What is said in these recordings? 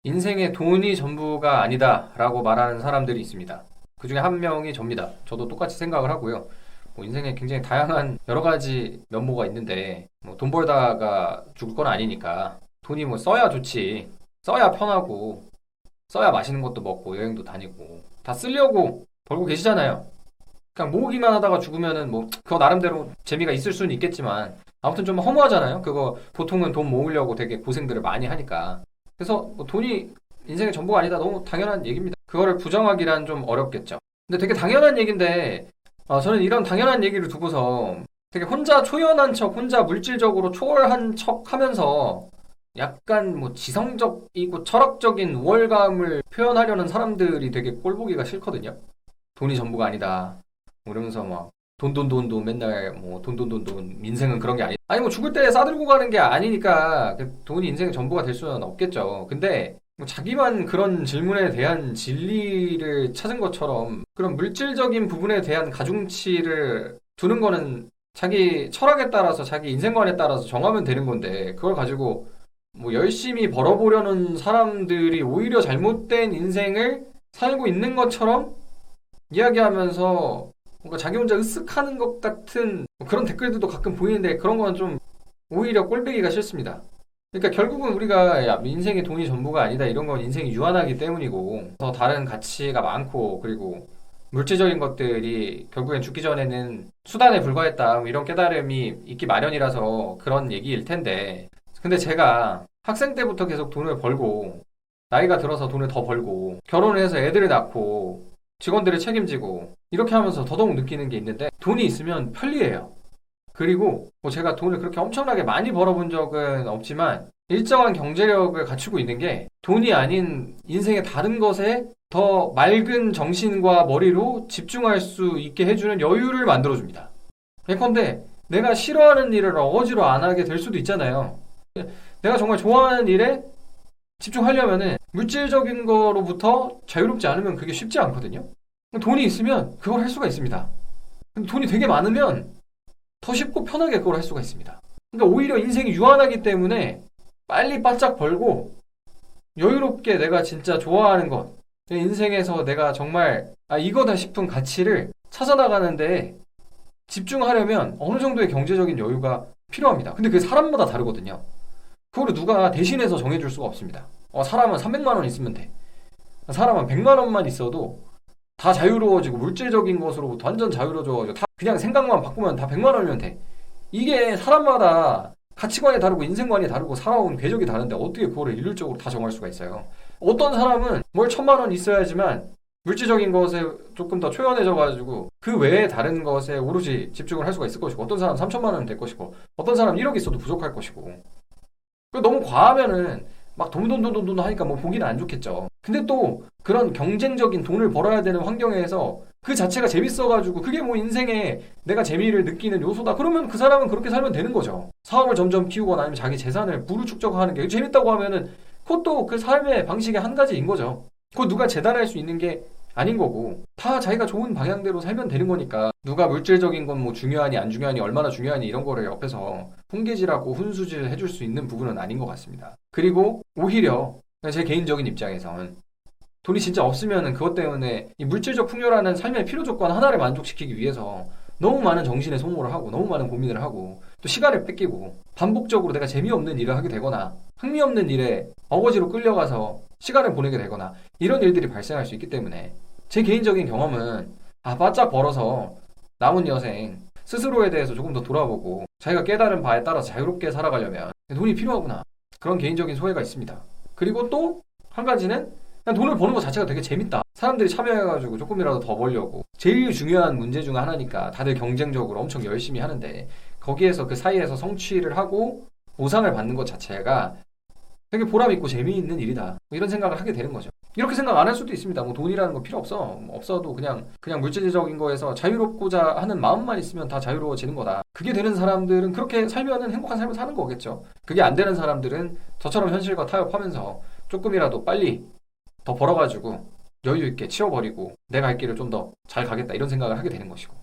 인생의 돈이 전부가 아니다 라고 말하는 사람들이 있습니다. 그 중에 한 명이 접니다. 저도 똑같이 생각을 하고요. 뭐 인생에 굉장히 다양한 여러 가지 면모가 있는데 뭐돈 벌다가 죽을 건 아니니까 돈이 뭐 써야 좋지, 써야 편하고, 써야 맛있는 것도 먹고 여행도 다니고 다 쓰려고 벌고 계시잖아요. 그냥 모으기만 하다가 죽으면은 뭐 그거 나름대로 재미가 있을 수는 있겠지만 아무튼 좀 허무하잖아요. 그거 보통은 돈 모으려고 되게 고생들을 많이 하니까. 그래서 뭐 돈이 인생의 전부가 아니다. 너무 당연한 얘기입니다. 그거를 부정하기란 좀 어렵겠죠. 근데 되게 당연한 얘기인데 저는 이런 당연한 얘기를 두고서 되게 혼자 초연한 척, 혼자 물질적으로 초월한 척 하면서 약간 뭐 지성적이고 철학적인 우월감을 표현하려는 사람들이 되게 꼴보기가 싫거든요. 돈이 전부가 아니다. 뭐 이러면서 막 돈 맨날 뭐 돈 인생은 그런 게 아니 뭐 죽을 때 싸들고 가는 게 아니니까 그 돈이 인생의 전부가 될 수는 없겠죠. 근데 뭐 자기만 그런 질문에 대한 진리를 찾은 것처럼 그런 물질적인 부분에 대한 가중치를 두는 거는 자기 철학에 따라서 자기 인생관에 따라서 정하면 되는 건데 그걸 가지고 뭐 열심히 벌어보려는 사람들이 오히려 잘못된 인생을 살고 있는 것처럼 이야기하면서 뭔가 자기 혼자 으쓱하는 것 같은 그런 댓글들도 가끔 보이는데 그런 건 좀 오히려 꼴보기가 싫습니다. 그러니까 결국은 우리가 야, 인생의 돈이 전부가 아니다 이런 건 인생이 유한하기 때문이고 더 다른 가치가 많고 그리고 물질적인 것들이 결국엔 죽기 전에는 수단에 불과했다 뭐 이런 깨달음이 있기 마련이라서 그런 얘기일 텐데 근데 제가 학생 때부터 계속 돈을 벌고 나이가 들어서 돈을 더 벌고 결혼을 해서 애들을 낳고 직원들을 책임지고 이렇게 하면서 더더욱 느끼는 게 있는데 돈이 있으면 편리해요. 그리고 뭐 제가 돈을 그렇게 엄청나게 많이 벌어본 적은 없지만 일정한 경제력을 갖추고 있는 게 돈이 아닌 인생의 다른 것에 더 맑은 정신과 머리로 집중할 수 있게 해주는 여유를 만들어줍니다. 예컨대 내가 싫어하는 일을 어거지로 안 하게 될 수도 있잖아요. 내가 정말 좋아하는 일에 집중하려면은 물질적인 거로부터 자유롭지 않으면 그게 쉽지 않거든요. 돈이 있으면 그걸 할 수가 있습니다. 근데 돈이 되게 많으면 더 쉽고 편하게 그걸 할 수가 있습니다. 그러니까 오히려 인생이 유한하기 때문에 빨리 바짝 벌고 여유롭게 내가 진짜 좋아하는 것, 내 인생에서 내가 정말 이거다 싶은 가치를 찾아나가는데 집중하려면 어느 정도의 경제적인 여유가 필요합니다. 근데 그게 사람마다 다르거든요. 그거를 누가 대신해서 정해줄 수가 없습니다. 사람은 300만 원 있으면 돼. 사람은 100만 원만 있어도 다 자유로워지고 물질적인 것으로부터 완전 자유로워져. 다 그냥 생각만 바꾸면 다 100만 원이면 돼. 이게 사람마다 가치관이 다르고 인생관이 다르고 살아온 궤적이 다른데 어떻게 그거를 일률적으로 다 정할 수가 있어요. 어떤 사람은 뭘 1000만 원 있어야지만 물질적인 것에 조금 더 초연해져가지고 그 외에 다른 것에 오로지 집중을 할 수가 있을 것이고 어떤 사람은 3천만 원은 될 것이고 어떤 사람은 1억 있어도 부족할 것이고 너무 과하면은 막 돈 하니까 뭐 보기는 안 좋겠죠. 근데 또 그런 경쟁적인 돈을 벌어야 되는 환경에서 그 자체가 재밌어가지고 그게 뭐 인생에 내가 재미를 느끼는 요소다. 그러면 그 사람은 그렇게 살면 되는 거죠. 사업을 점점 키우거나 아니면 자기 재산을 부를 축적하는 게 재밌다고 하면은 그것도 그 삶의 방식의 한 가지인 거죠. 그거 누가 재단할 수 있는 게 아닌 거고 다 자기가 좋은 방향대로 살면 되는 거니까 누가 물질적인 건 뭐 중요하니 안 중요하니 얼마나 중요하니 이런 거를 옆에서 훈계질하고 훈수질 해줄 수 있는 부분은 아닌 것 같습니다. 그리고 오히려 제 개인적인 입장에선 돈이 진짜 없으면은 그것 때문에 이 물질적 풍요라는 삶의 필요 조건 하나를 만족시키기 위해서 너무 많은 정신의 소모를 하고 너무 많은 고민을 하고 또 시간을 뺏기고 반복적으로 내가 재미없는 일을 하게 되거나 흥미없는 일에 어거지로 끌려가서 시간을 보내게 되거나 이런 일들이 발생할 수 있기 때문에 제 개인적인 경험은 바짝 벌어서 남은 여생 스스로에 대해서 조금 더 돌아보고 자기가 깨달은 바에 따라서 자유롭게 살아가려면 돈이 필요하구나 그런 개인적인 소회가 있습니다. 그리고 또 한 가지는 그냥 돈을 버는 것 자체가 되게 재밌다. 사람들이 참여해가지고 조금이라도 더 벌려고 제일 중요한 문제 중 하나니까 다들 경쟁적으로 엄청 열심히 하는데 거기에서 그 사이에서 성취를 하고 보상을 받는 것 자체가 되게 보람있고 재미있는 일이다. 뭐 이런 생각을 하게 되는 거죠. 이렇게 생각 안 할 수도 있습니다. 뭐 돈이라는 거 필요 없어. 뭐 없어도 그냥 물질적인 거에서 자유롭고자 하는 마음만 있으면 다 자유로워지는 거다. 그게 되는 사람들은 그렇게 살면은 행복한 삶을 사는 거겠죠. 그게 안 되는 사람들은 저처럼 현실과 타협하면서 조금이라도 빨리 더 벌어가지고 여유 있게 치워버리고 내가 할 길을 좀 더 잘 가겠다 이런 생각을 하게 되는 것이고.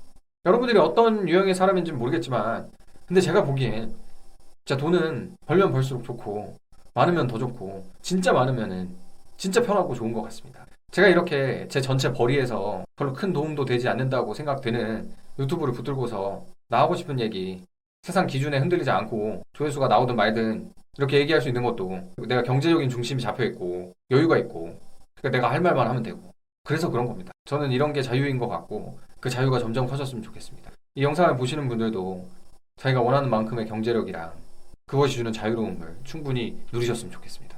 여러분들이 어떤 유형의 사람인지는 모르겠지만 근데 제가 보기엔 진짜 돈은 벌면 벌수록 좋고 많으면 더 좋고 진짜 많으면은 진짜 편하고 좋은 것 같습니다. 제가 이렇게 제 전체 벌이에서 별로 큰 도움도 되지 않는다고 생각되는 유튜브를 붙들고서 나 하고 싶은 얘기, 세상 기준에 흔들리지 않고 조회수가 나오든 말든 이렇게 얘기할 수 있는 것도 내가 경제적인 중심이 잡혀 있고 여유가 있고, 그러니까 내가 할 말만 하면 되고, 그래서 그런 겁니다. 저는 이런 게 자유인 것 같고 그 자유가 점점 커졌으면 좋겠습니다. 이 영상을 보시는 분들도 자기가 원하는 만큼의 경제력이랑 그것이 주는 자유로움을 충분히 누리셨으면 좋겠습니다.